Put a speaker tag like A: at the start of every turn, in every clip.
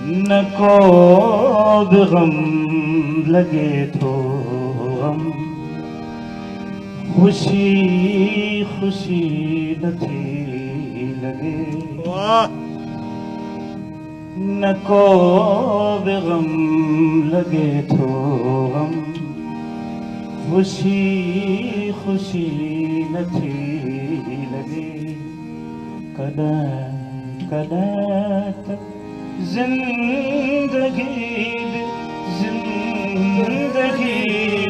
A: न को बि गम लॻे थो गम ख़ुशी ख़ुशी नथी लॻे न को बि गम लॻे थो गम ख़ुशी ख़ुशी नथी लॻे कॾहिं कॾहिं त ज़िंदगी ज़िंदगी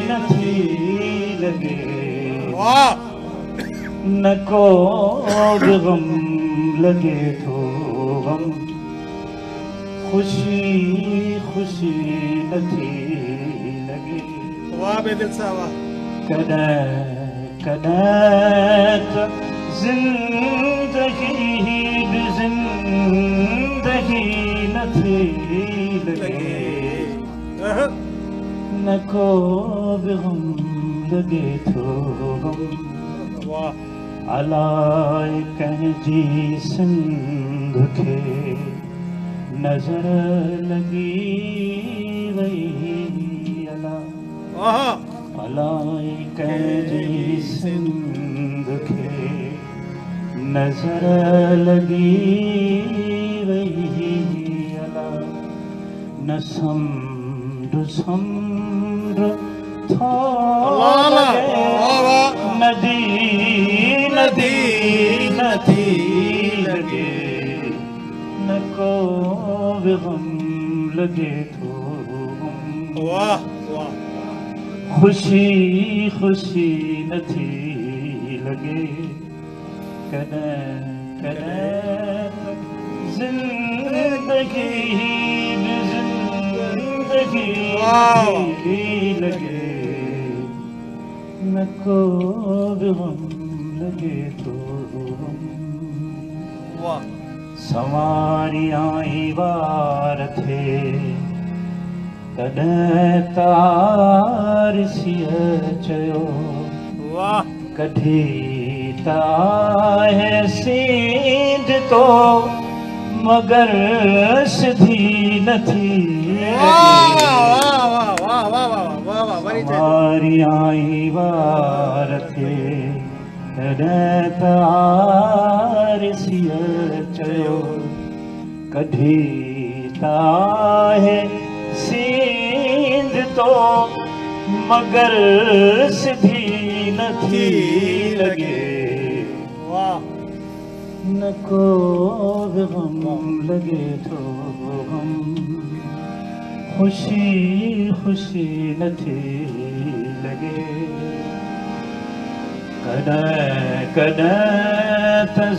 A: नथी लॻे न को बि गम लॻे थो गम ख़ुशी ख़ुशी नथी लॻे
B: वाह बेदिल साहब
A: कॾहिं कॾहिं त ज़िंदगी बि ज़िंदगी नथी लॻे न को बि गम लॻे थो गम अलाए कंहिंजी सिंध खे नज़र लॻी वई अलाए कंहिंजी सिंध खे नज़र लॻी वई अला न समुंड समुंड थो नदी नदी नथी लॻे न को बि गम लॻे थो ख़ुशी ख़ुशी नथी लॻे कॾहिं कॾहिं ज़िंदगी बि ज़िंदगी नथी लॻे न को बि गम लॻे थो सवारी आई वार थे कॾहिं तारसीअ चयो कढी त आहे सीध तो मगर सिधी नथी सवारी आई वार थे कॾहिं तारसीअ चयो कढी त आहे सीध तो मगर सिधी नथी लॻे न को बि गम लॻे थो गम ख़ुशी ख़ुशी नथी लॻे कॾहिं कॾहिं त